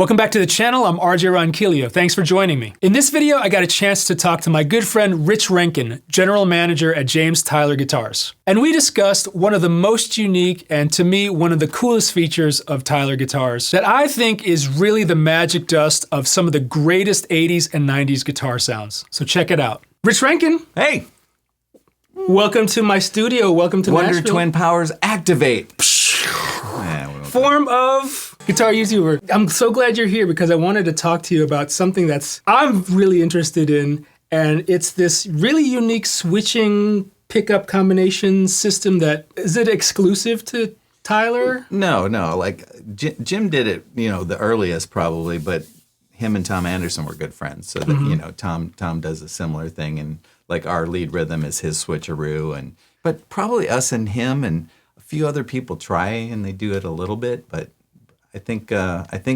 Welcome back to the channel. I'm RJ Ronquillo. Thanks for joining me. In this video, I got a chance to talk to my good friend Rich Renken, General Manager at James Tyler Guitars. And we discussed one of the most unique and, to me, one of the coolest features of Tyler Guitars that I think is really the magic dust of some of the greatest 80s and 90s guitar sounds. So check it out. Rich Renken. Hey. Welcome to my studio. Welcome to Wonder Nashville. Twin Powers activate. Form of guitar YouTuber. I'm so glad you're here because I wanted to talk to you about something that's I'm really interested in, and it's this really unique switching pickup combination system that, is it exclusive to Tyler? No. Like Jim did it, the earliest probably, but him and Tom Anderson were good friends. So that, Tom does a similar thing, and like our lead rhythm is his switcheroo, but probably us and him and a few other people try and they do it a little bit, but I think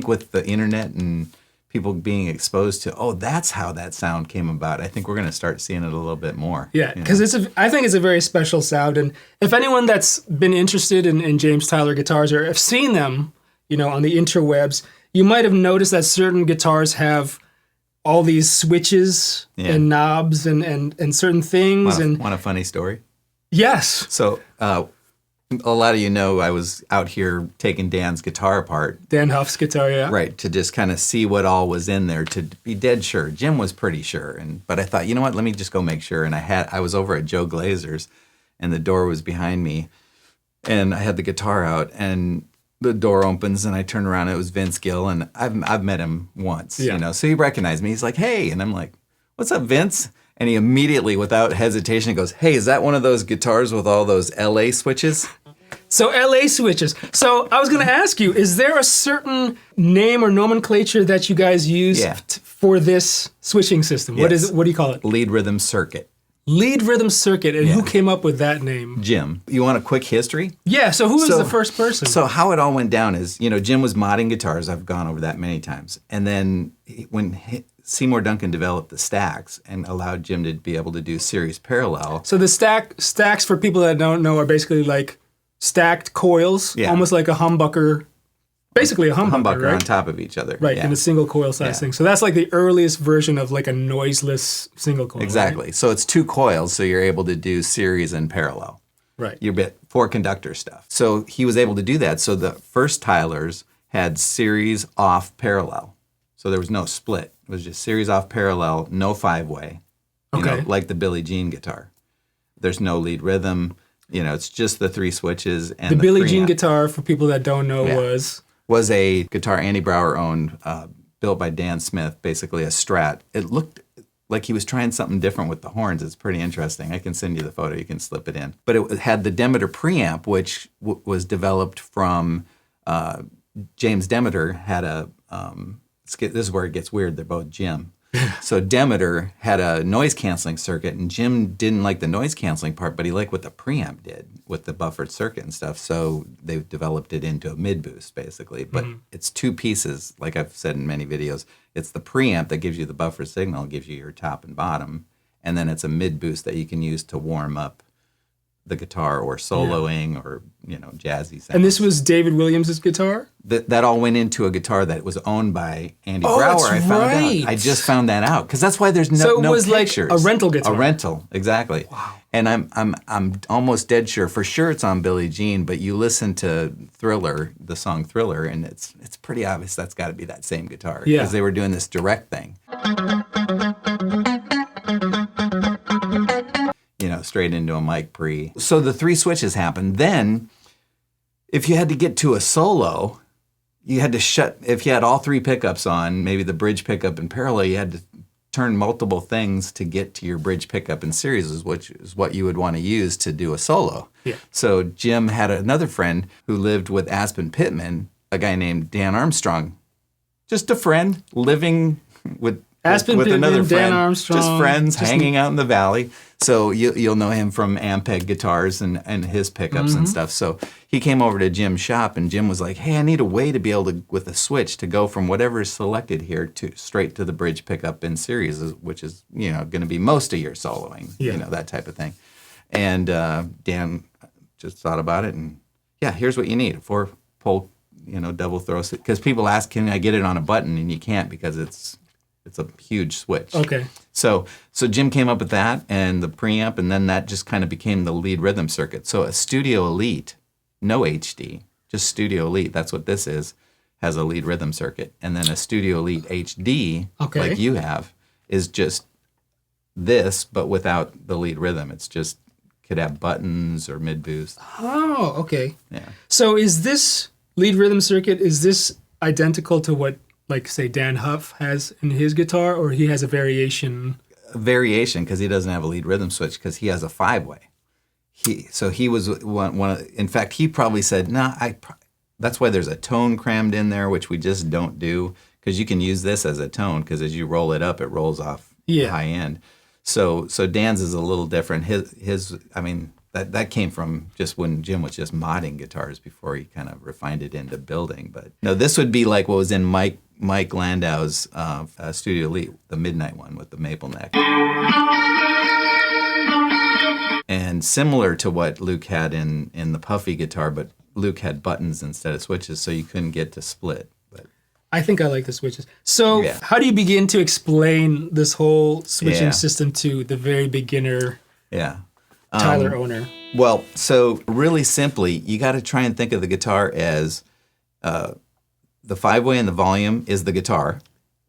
with the internet and people being exposed to, that's how that sound came about, I think we're going to start seeing it a little bit more. Yeah, because I think it's a very special sound, and if anyone that's been interested in James Tyler guitars or have seen them, on the interwebs, you might have noticed that certain guitars have all these switches and knobs and certain things. Want a funny story? Yes. So a lot of I was out here taking Dan's guitar apart. Dan Huff's guitar, yeah. Right, to just kind of see what all was in there, to be dead sure. Jim was pretty sure, but I thought, you know what, let me just go make sure. And I was over at Joe Glazer's, and the door was behind me, and I had the guitar out, and the door opens, and I turn around, and it was Vince Gill, and I've met him once, so he recognized me. He's like, hey, and I'm like, what's up, Vince? And he immediately, without hesitation, goes, hey, is that one of those guitars with all those LA switches? So LA switches. So I was going to ask you, is there a certain name or nomenclature that you guys use for this switching system? Yes. What do you call it? Lead rhythm circuit. Lead rhythm circuit. And who came up with that name? Jim. You want a quick history? Yeah, so who was the first person? So how it all went down is, Jim was modding guitars. I've gone over that many times. And then when Seymour Duncan developed the stacks and allowed Jim to be able to do series parallel. So the stacks, for people that don't know, are basically like stacked coils, almost like a humbucker, basically a humbucker, right? On top of each other. Right, in a single coil size thing. So that's like the earliest version of like a noiseless single coil. Exactly. Right? So it's two coils, so you're able to do series and parallel. Right. You're for conductor stuff. So he was able to do that. So the first Tylers had series off parallel. So there was no split. It was just series off parallel, no five-way, like the Billie Jean guitar. There's no lead rhythm. It's just the three switches and the Billie Jean guitar, for people that don't know, was a guitar Andy Brower owned, built by Dan Smith, basically a Strat. It looked like he was trying something different with the horns. It's pretty interesting. I can send you the photo. You can slip it in. But it had the Demeter preamp, which was developed from James Demeter had a. This is where it gets weird. They're both Jim. So Demeter had a noise canceling circuit, and Jim didn't like the noise canceling part, but he liked what the preamp did with the buffered circuit and stuff. So they developed it into a mid boost, basically. But it's two pieces, like I've said in many videos. It's the preamp that gives you the buffer signal, gives you your top and bottom, and then it's a mid boost that you can use to warm up the guitar or soloing or jazzy sounds. And this was David Williams' guitar? That all went into a guitar that was owned by Andy Brower. That's I found out. I just found that out because that's why there's no pictures. So it was like a rental guitar. A rental, exactly. Wow. And I'm almost dead sure, for sure it's on Billie Jean, but you listen to Thriller, the song Thriller, and it's pretty obvious that's got to be that same guitar because they were doing this direct thing. Straight into a mic pre. So the three switches happened. Then, if you had to get to a solo, you had to if you had all three pickups on, maybe the bridge pickup in parallel, you had to turn multiple things to get to your bridge pickup in series, which is what you would want to use to do a solo. Yeah. So Jim had another friend who lived with Aspen Pittman, a guy named Dan Armstrong. Just a friend living with Pittman, another friend, Dan Armstrong, just friends hanging out in the valley. So you'll know him from Ampeg guitars and his pickups and stuff. So he came over to Jim's shop, and Jim was like, "Hey, I need a way to be able to, with a switch, to go from whatever is selected here to straight to the bridge pickup in series, which is going to be most of your soloing, that type of thing." And Dan just thought about it, and here's what you need: a 4-pole double throw, because people ask, can I get it on a button? And you can't, because it's a huge switch. Okay. So Jim came up with that and the preamp, and then that just kind of became the lead rhythm circuit. So a Studio Elite, no HD, just Studio Elite, that's what this is, has a lead rhythm circuit. And then a Studio Elite HD, like you have, is just this, but without the lead rhythm. It's just, could have buttons or mid boost. Oh, okay. Yeah. So is this lead rhythm circuit, is this identical to what, like, say, Dan Huff has in his guitar, or he has a variation? A variation, because he doesn't have a lead rhythm switch, because he has a 5-way. He was one of, in fact, he probably said, that's why there's a tone crammed in there, which we just don't do, because you can use this as a tone, because as you roll it up, it rolls off the high end. So Dan's is a little different. His I mean, that came from just when Jim was just modding guitars before he kind of refined it into building. But no, this would be like what was in Mike Landau's Studio Elite, the Midnight one with the maple neck. And similar to what Luke had in the Puffy guitar, but Luke had buttons instead of switches, so you couldn't get to split. But I think I like the switches. So how do you begin to explain this whole switching system to the very beginner Tyler owner? Well, so really simply, you got to try and think of the guitar as the 5-way and the volume is the guitar.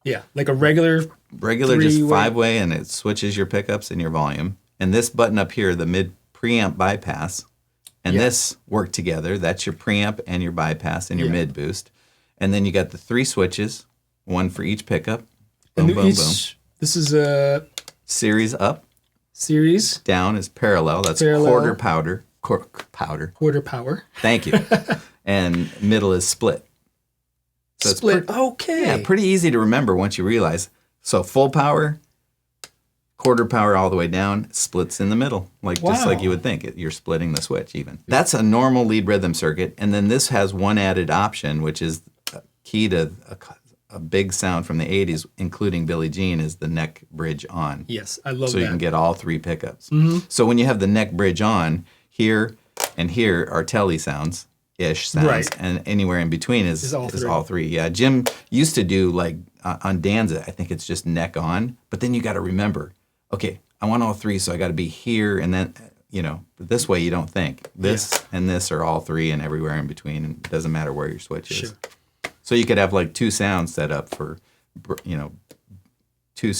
Yeah, like a regular just 5-way, and it switches your pickups and your volume. And this button up here, the mid preamp bypass, and this work together. That's your preamp and your bypass and your mid boost. And then you got the 3 switches, one for each pickup. Boom, boom, boom. This is a series up. Series. Down is parallel. That's quarter power. Thank you. And middle is split. So split. Okay. Yeah, pretty easy to remember once you realize. So full power, quarter power all the way down, splits in the middle, just like you would think. You're splitting the switch even. That's a normal lead rhythm circuit. And then this has one added option, which is key to a big sound from the 80s, including Billie Jean, is the neck bridge on. Yes, I love that. So you can get all 3 pickups. So when you have the neck bridge on, here and here are telly sounds, and anywhere in between is all 3. Yeah, Jim used to do, like, on Danza, I think it's just neck on, but then you got to remember, okay, I want all 3, so I got to be here, and then, but this way you don't think. This and this are all 3, and everywhere in between, and it doesn't matter where your switch is. Sure. So you could have like 2 sounds set up for, two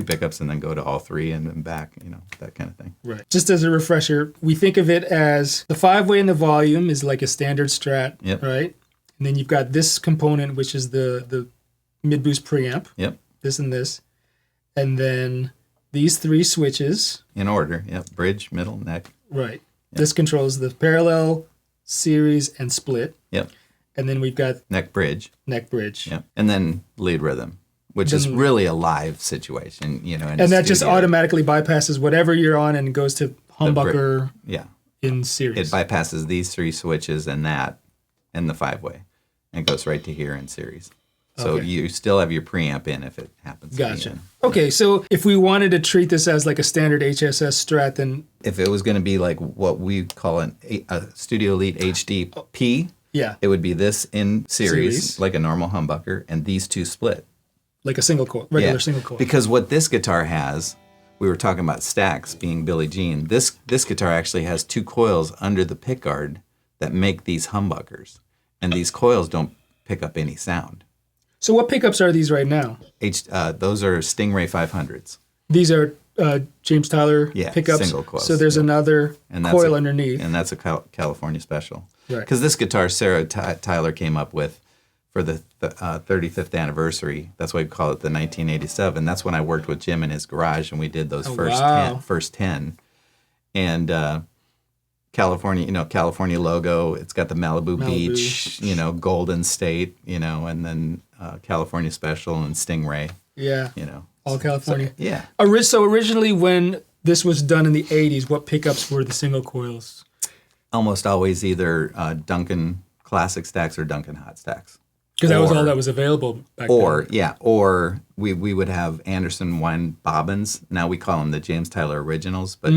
pickups, and then go to all 3 and then back, that kind of thing. Right. Just as a refresher, we think of it as the 5-way and the volume is like a standard Strat, right? And then you've got this component, which is the mid boost preamp. Yep. This and this, and then these 3 switches in order. Yep. Bridge, middle, neck. Right. Yep. This controls the parallel, series, and split. Yep. And then we've got neck bridge. Yep. And then lead rhythm, which is really a live situation, and that just automatically bypasses whatever you're on and goes to humbucker in series. It bypasses these 3 switches and that and the 5-way, and goes right to here in series. So you still have your preamp in if it happens. Gotcha. Okay, so if we wanted to treat this as like a standard HSS Strat, then if it was going to be like what we call a Studio Elite HD P, it would be this in series, like a normal humbucker, and these 2 split. Like a single coil, regular single coil. Because what this guitar has, we were talking about Stax being Billie Jean. This guitar actually has 2 coils under the pickguard that make these humbuckers, and these coils don't pick up any sound. So what pickups are these right now? Those are Stingray 500s. These are James Tyler pickups. Single coils. So there's another coil underneath. And that's a California special. Right. Because this guitar Sarah Tyler came up with for the 35th anniversary. That's why we call it the 1987. That's when I worked with Jim in his garage, and we did those first 10. And California logo. It's got the Malibu Beach, Golden State, and then California Special and Stingray. Yeah. All California. So, yeah. So originally when this was done in the 80s, what pickups were the single coils? Almost always either Duncan Classic Stacks or Duncan Hot Stacks. Because that was all that was available back then. Or we would have Anderson Wine Bobbins. Now we call them the James Tyler Originals, but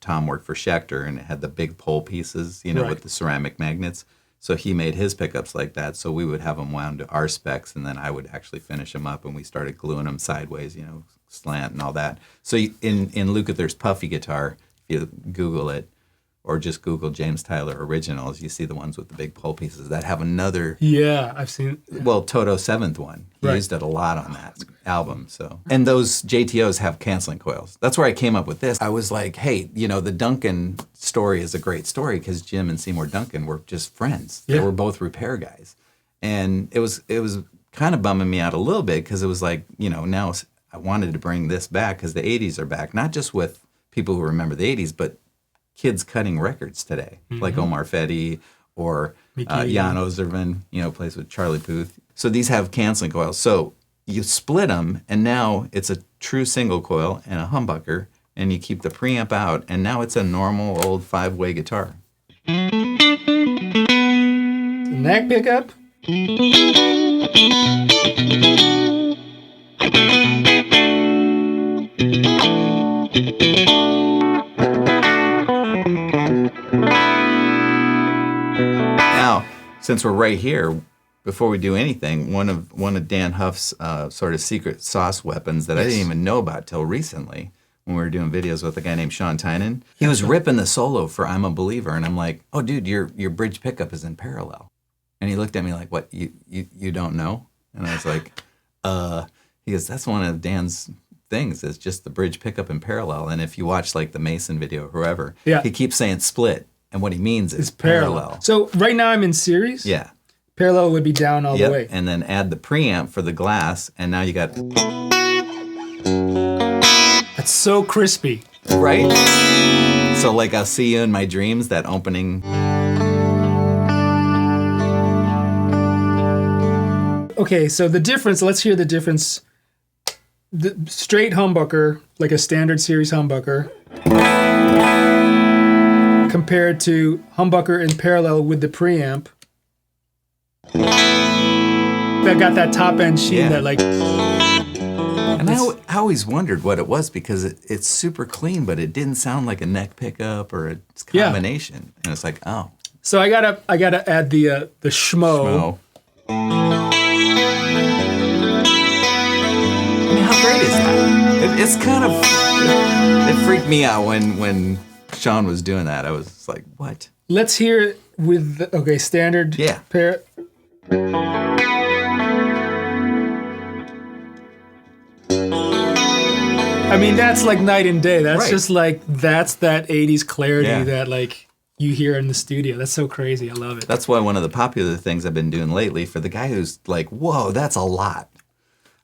Tom worked for Schecter and it had the big pole pieces, with the ceramic magnets. So he made his pickups like that. So we would have them wound to our specs, and then I would actually finish them up, and we started gluing them sideways, slant and all that. So in Lukather's Puffy guitar, if you Google it, or just Google James Tyler originals, you see the ones with the big pull pieces that have another. Yeah, I've seen. Well, Toto 7th one. He used it a lot on that album. So, and those JTOs have canceling coils. That's where I came up with this. I was like, hey, the Duncan story is a great story because Jim and Seymour Duncan were just friends. Yeah. They were both repair guys, and it was kind of bumming me out a little bit because it was like, now I wanted to bring this back because the 80s are back, not just with people who remember the 80s, but kids cutting records today, like Omar Fetty or Jan Ozerman, plays with Charlie Puth. So these have canceling coils. So you split them, and now it's a true single coil and a humbucker, and you keep the preamp out, and now it's a normal old 5-way guitar. The neck pickup. Now, since we're right here, before we do anything, one of Dan Huff's sort of secret sauce weapons that I didn't even know about till recently, when we were doing videos with a guy named Sean Tynan, he was ripping the solo for "I'm a Believer," and I'm like, "Oh, dude, your bridge pickup is in parallel." And he looked at me like, "What? You don't know?" And I was like, He goes, "That's one of Dan's things. Is just the bridge pickup in parallel." And if you watch like the Mason video or whoever, he keeps saying split, and what he means is parallel. So right now I'm in series. Yeah. Parallel would be down all the way. And then add the preamp for the glass, and now you got. That's so crispy. Right? So like I'll See You in My Dreams, that opening. Okay, so the difference, let's hear the difference. The straight humbucker, like a standard series humbucker, compared to humbucker in parallel with the preamp. That got that top end sheen that like. And I always wondered what it was because it's super clean, but it didn't sound like a neck pickup or a combination. And it's like, oh. So I gotta add the Schmo. I mean, how great is that? It's kind of it freaked me out when Sean was doing that. I was like, what? Let's hear it with the, standard pair. I mean, that's like night and day. That's just like, that's that 80s clarity that like you hear in the studio. That's so crazy. I love it. That's why one of the popular things I've been doing lately for the guy who's like, whoa, that's a lot.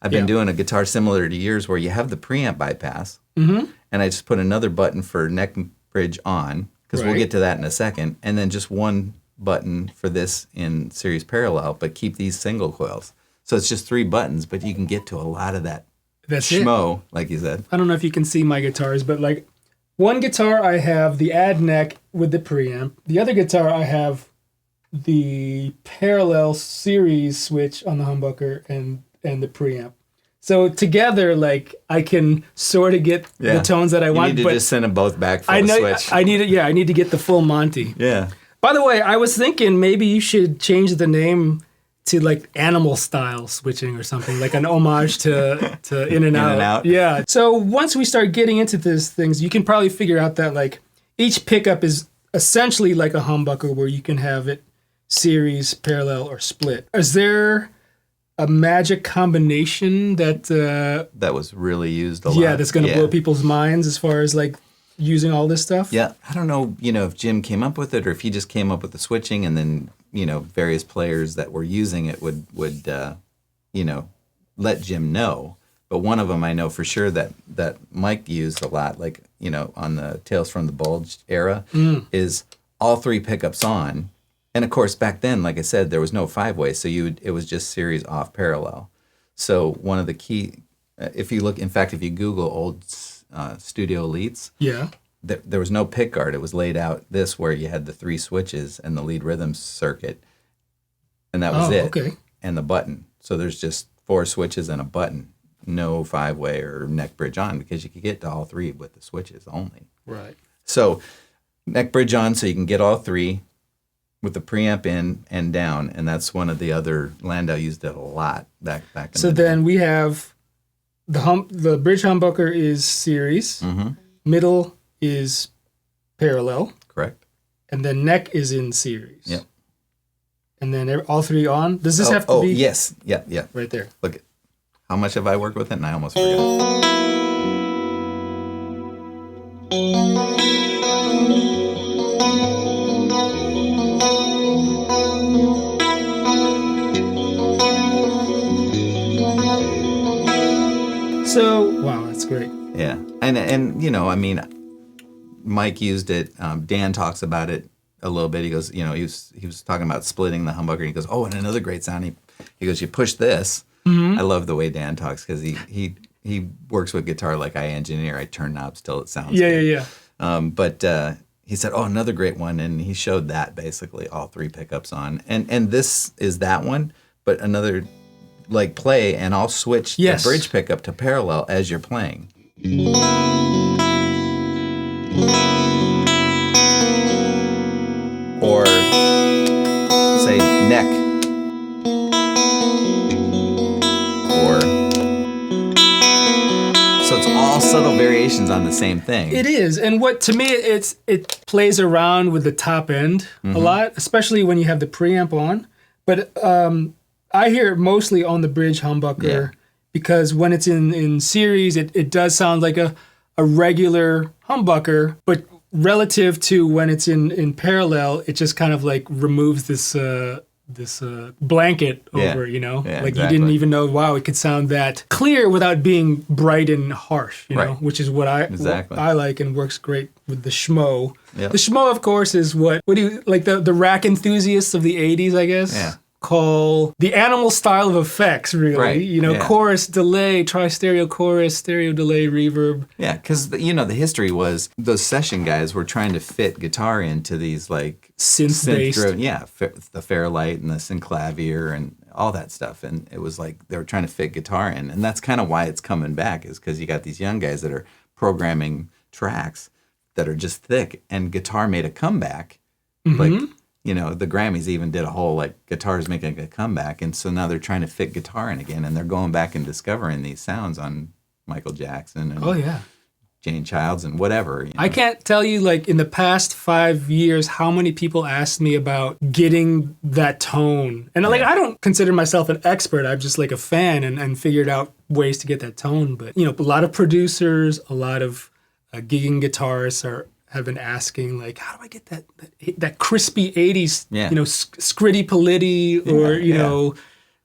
I've been doing a guitar similar to yours where you have the preamp bypass, and I just put another button for neck bridge on, because we'll get to that in a second, and then just one button for this in series parallel, but keep these single coils. So it's just 3 buttons, but you can get to a lot of that. That's Schmo, like you said. I don't know if you can see my guitars, but like one guitar I have the add neck with the preamp. The other guitar I have the parallel series switch on the humbucker and the preamp. So together, like I can sort of get the tones that I want. You need to just send them both back for the switch. I need to get the full Monty. Yeah. By the way, I was thinking maybe you should change the name to like Animal Style switching or something, like an homage to In and Out. In and Out. Yeah. So once we start getting into these things, you can probably figure out that like each pickup is essentially like a humbucker where you can have it series, parallel, or split. Is there a magic combination that was really used a lot? Yeah, that's going to blow people's minds as far as like using all this stuff? Yeah. I don't know, if Jim came up with it or if he just came up with the switching and then various players that were using it would let Jim know. But one of them I know for sure that Mike used a lot, like, on the Tales from the Bulge era, is all 3 pickups on. And of course, back then, like I said, there was no 5-way, so it was just series off parallel. So one of the key, if you Google old Studio Elites, there was no pick guard. It was laid out this where you had the 3 switches and the lead rhythm circuit, and that was it. Okay. And the button. So there's just 4 switches and a button. No 5-way or neck bridge on, because you could get to all 3 with the switches only. Right. So neck bridge on, so you can get all 3. with the preamp in and down, and that's one of the other Landau used it a lot back in So the then day. we have the bridge humbucker is series, middle is parallel, Correct. and then neck is in series. Yep. And then all three on. Does this have to be? Yes. Yeah. Right there. Look at how much have I worked with it, and I almost forgot. So, wow, that's great. Yeah, and you know, I mean, Mike used it. Dan talks about it a little bit. He goes, you know, he was talking about splitting the humbucker. And he goes, oh, and another great sound. He goes, you push this. I love the way Dan talks because he works with guitar like I engineer. I turn knobs till it sounds good. Yeah. But he said, oh, another great one, and he showed that basically all three pickups on, and this is that one, but another. Like play, and I'll switch the bridge pickup to parallel as you're playing. Or say neck. Or so it's all subtle variations on the same thing. It is, and what to me it plays around with the top end a lot, especially when you have the preamp on. But I hear it mostly on the bridge humbucker because when it's in series, it does sound like a regular humbucker, but relative to when it's in parallel, it just kind of like removes this blanket over, you know? Yeah, like exactly. you didn't even know, wow, it could sound that clear without being bright and harsh, you know, which is what I like and works great with the Schmo. Yep. The Schmo, of course, is what do you, like the rack enthusiasts of the 80s, I guess? Yeah. Call the animal style of effects, really. Right. You know, chorus, delay, tri-stereo chorus, stereo delay, reverb. Yeah, because, you know, the history was those session guys were trying to fit guitar into these, like, synth-based. The Fairlight and the synclavier and all that stuff. And it was like they were trying to fit guitar in. And that's kind of why it's coming back, is because you got these young guys that are programming tracks that are just thick. And guitar made a comeback. Like, you know, the Grammys even did a whole, like, guitars making a comeback. And so now they're trying to fit guitar in again. And they're going back and discovering these sounds on Michael Jackson and Jane Childs and whatever. You know? I can't tell you, like, in the past 5 years, how many people asked me about getting that tone. And, like, I don't consider myself an expert. I'm just, like, a fan and figured out ways to get that tone. But, you know, a lot of producers, a lot of gigging guitarists have been asking, like, how do I get that crispy 80s, you know, Scritti Politti or, you know,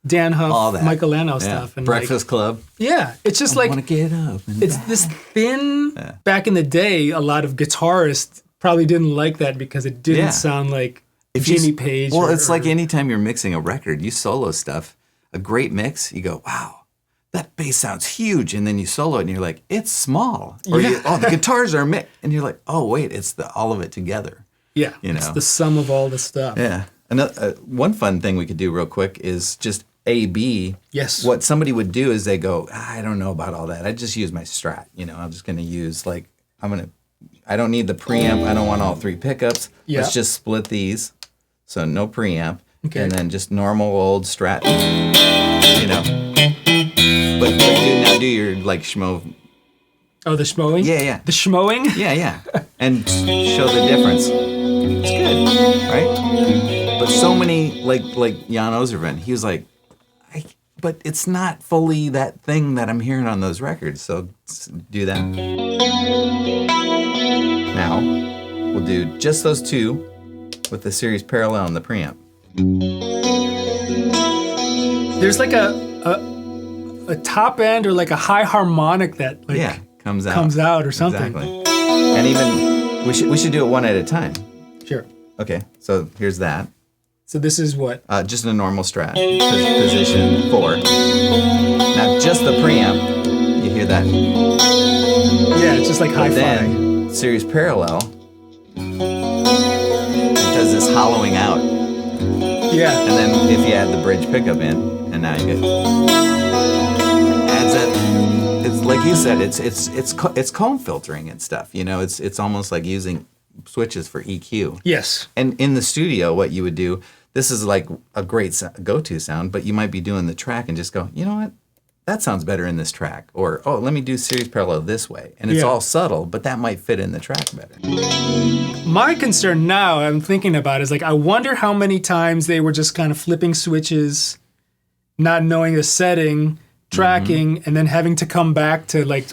Dan Huff, Michael Landau stuff. And Breakfast Club. Yeah. It's just like, want to get up. It's this thin, back in the day, a lot of guitarists probably didn't like that because it didn't sound like Jimmy Page. Well, it's like anytime you're mixing a record, you solo stuff, a great mix, you go, wow, that bass sounds huge, and then you solo it, and you're like, it's small. Or the guitars are mixed, and you're like, oh wait, it's all of it together. Yeah, you know, it's the sum of all the stuff. Yeah. Another one fun thing we could do real quick is just A/B. Yes. What somebody would do is they go, I don't know about all that. I just use my Strat. You know, I'm just going to use I don't need the preamp. I don't want all three pickups. Yeah. Let's just split these. So no preamp. Okay. And then just normal old Strat. You know. But do your, like, Schmo. Oh, the Schmoing? Yeah. The Schmoing? Yeah. And show the difference. It's good, right? But so many, like Jan Ozervan, he was like, but it's not fully that thing that I'm hearing on those records, so do that. Now, we'll do just those two with the series parallel and the preamp. There's like a top end or like a high harmonic that comes out or something. Exactly. And even we should do it one at a time. Sure. Okay, so here's that. So this is what? Just a normal Strat, position 4. Now just the preamp, you hear that? Yeah, it's just like hi-fi. Then series parallel, it does this hollowing out. Yeah. And then if you add the bridge pickup in, and now you get adds that. It's like you said, it's comb filtering and stuff. You know, it's almost like using switches for EQ. Yes. And in the studio, what you would do, this is like a great go-to sound, but you might be doing the track and just go, you know what? That sounds better in this track. Or, oh, let me do series parallel this way. And it's all subtle, but that might fit in the track better. My concern now, I'm thinking about, is like, I wonder how many times they were just kind of flipping switches, not knowing the setting, tracking, and then having to come back to like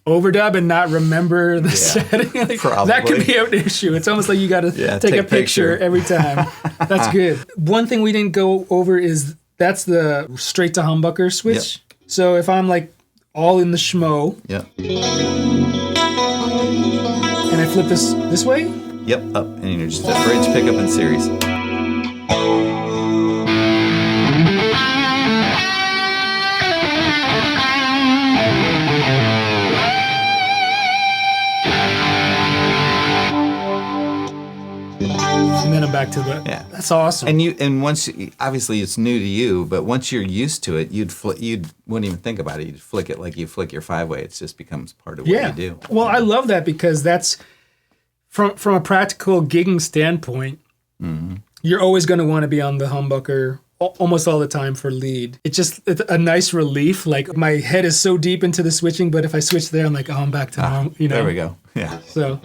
overdub and not remember the setting. Like, that could be an issue. It's almost like you got to take a picture every time. That's good. One thing we didn't go over is that's the straight to humbucker switch. So if I'm like all in the Schmo, and I flip this way? Yep, up. And you're just a bridge pickup in series. And then I'm back to the. Yeah, that's awesome. And once obviously it's new to you, but once you're used to it, you wouldn't even think about it. You'd flick it like you flick your 5-way. It just becomes part of what you do. Well, I love that because that's from a practical gigging standpoint. You're always going to want to be on the humbucker almost all the time for lead. It's a nice relief. Like my head is so deep into the switching, but if I switch there, I'm like, oh, I'm back to home. You know. There we go. Yeah. So.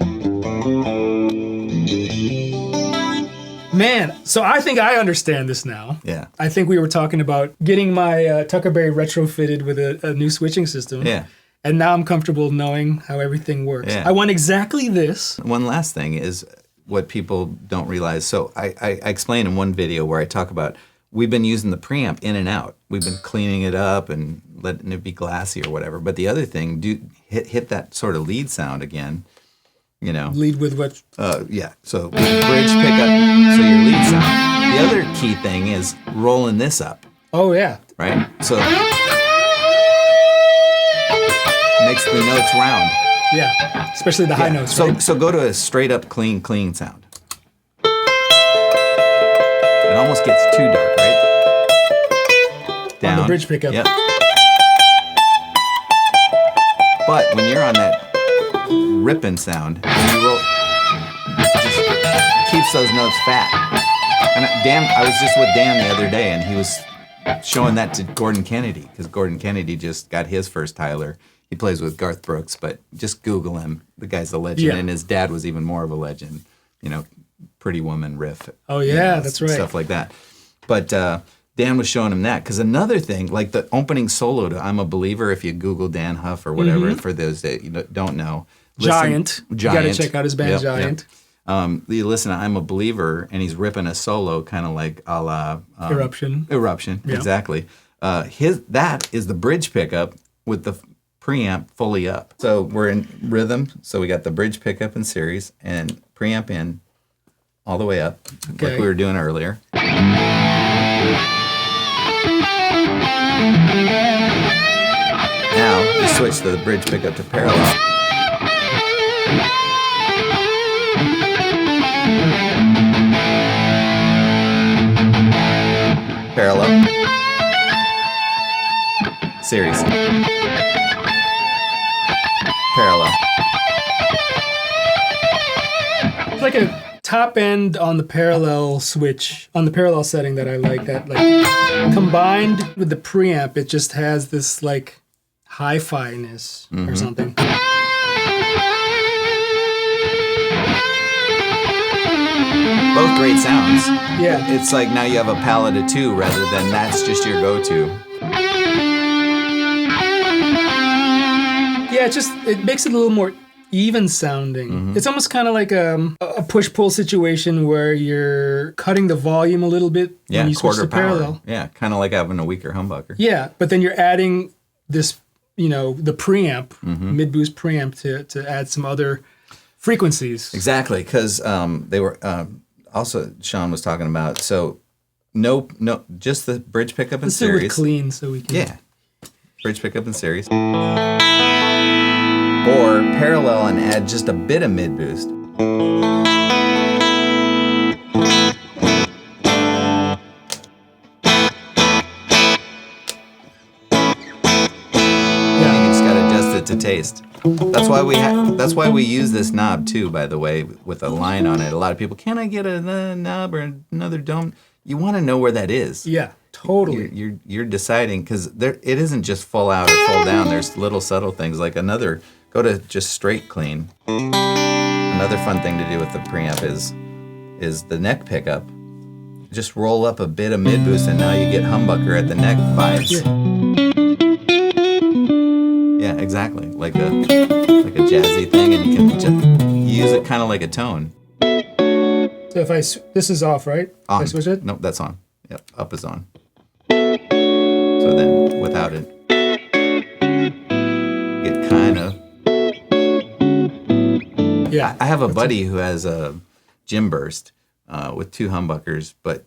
Man, so I think I understand this now. Yeah. I think we were talking about getting my Tuckerberry retrofitted with a new switching system. Yeah. And now I'm comfortable knowing how everything works. Yeah. I want exactly this. One last thing is what people don't realize. So I explain in one video where I talk about we've been using the preamp in and out. We've been cleaning it up and letting it be glassy or whatever. But the other thing, hit that sort of lead sound again. You know, lead with what? Yeah. So bridge pickup. So your lead sound. The other key thing is rolling this up. Oh yeah. Right. So makes the notes round. Yeah. Especially the high notes. So right? So go to a straight up clean sound. It almost gets too dark, right? Down. On the bridge pickup. Yep. But when you're on that ripping sound, you roll, it just keeps those notes fat. And I was just with Dan the other day, and he was showing that to Gordon Kennedy, because Gordon Kennedy just got his first Tyler. He plays with Garth Brooks, but just Google him. The guy's a legend, and his dad was even more of a legend. You know, Pretty Woman riff. Oh yeah, that's right. Stuff like that. But Dan was showing him that, because another thing, like the opening solo to "I'm a Believer," if you Google Dan Huff or whatever, for those that don't know. Giant. You got to check out his band, Giant. Yep. You listen to "I'm a Believer," and he's ripping a solo, kind of like a la Eruption. Eruption, exactly. That is the bridge pickup with the preamp fully up. So we're in rhythm. So we got the bridge pickup in series and preamp in all the way up, like we were doing earlier. Now you switch the bridge pickup to parallel. Parallel. Series. Parallel. It's like a top end on the parallel switch, on the parallel setting that I like. That like combined with the preamp, it just has this like hi-fi-ness or something. Both great sounds. Yeah. It's like now you have a palette of two rather than that's just your go-to. Yeah, it makes it a little more even sounding. It's almost kind of like a push-pull situation where you're cutting the volume a little bit when you switch to parallel. Yeah, kind of like having a weaker humbucker. Yeah, but then you're adding this, the preamp, mid-boost preamp to add some other frequencies. Exactly, because they were also Sean was talking about. So no, just the bridge pickup in series. Let's do it clean so we can. Bridge pickup in series. Or parallel and add just a bit of mid boost. to taste. That's why we use this knob too, by the way, with a line on it. A lot of people, can I get a knob or another dome? You want to know where that is. Yeah, totally. You're deciding, because it isn't just full out or full down. There's little subtle things like go to just straight clean. Another fun thing to do with the preamp is the neck pickup. Just roll up a bit of mid boost, and now you get humbucker at the neck vibes. Yeah, exactly. Like a jazzy thing, and you can use it kind of like a tone. So if this is off, right? On. If I switch it? Nope, that's on. Yep, up is on. So then, without it, it kind of. Yeah. I have a buddy who has a Jim Burst with 2 humbuckers, but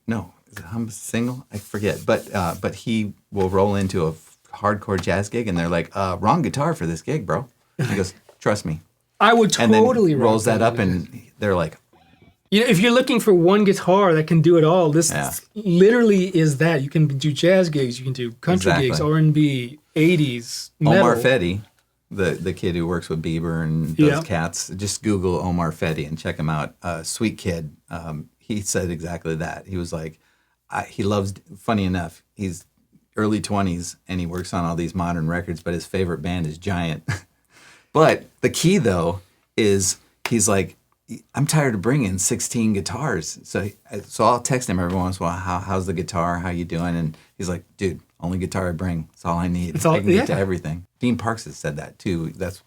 no, is it single? I forget. But he will roll into a hardcore jazz gig, and they're like, "Wrong guitar for this gig, bro." He goes, "Trust me." I would totally and then rolls that up, and they're like, you know, if you're looking for one guitar that can do it all, this literally is that. You can do jazz gigs, you can do country gigs, R&B, 80s, metal. Omar Fetty, the kid who works with Bieber and does Cats. Just Google Omar Fetty and check him out. Sweet kid. He said exactly that. He was like, he loves. Funny enough, he's early 20s and he works on all these modern records, but his favorite band is Giant. But the key though is he's like, I'm tired of bringing 16 guitars. So I'll text him every once in a while, how's the guitar? How you doing? And he's like, dude, only guitar I bring. That's all I need. I can get to everything. Dean Parks has said that too. That's,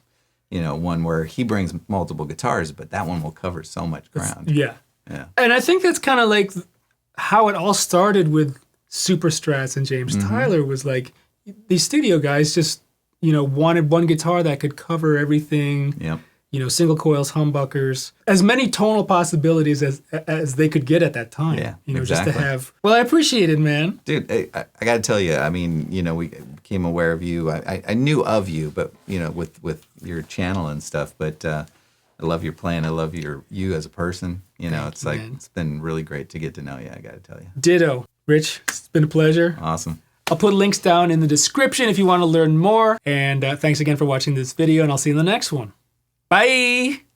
one where he brings multiple guitars, but that one will cover so much ground. Yeah. And I think that's kind of like how it all started with Super Strats and James Tyler was like, these studio guys just, wanted one guitar that could cover everything. Yep. Single coils, humbuckers, as many tonal possibilities as they could get at that time. Yeah, just to have. Well, I appreciate it, man. Dude, I got to tell you, I mean, we became aware of you. I knew of you, but with your channel and stuff. But I love your playing. I love you as a person. It's like it's been really great to get to know you. I got to tell you. Ditto, Rich. It's been a pleasure. Awesome. I'll put links down in the description if you want to learn more. And thanks again for watching this video, and I'll see you in the next one. Bye!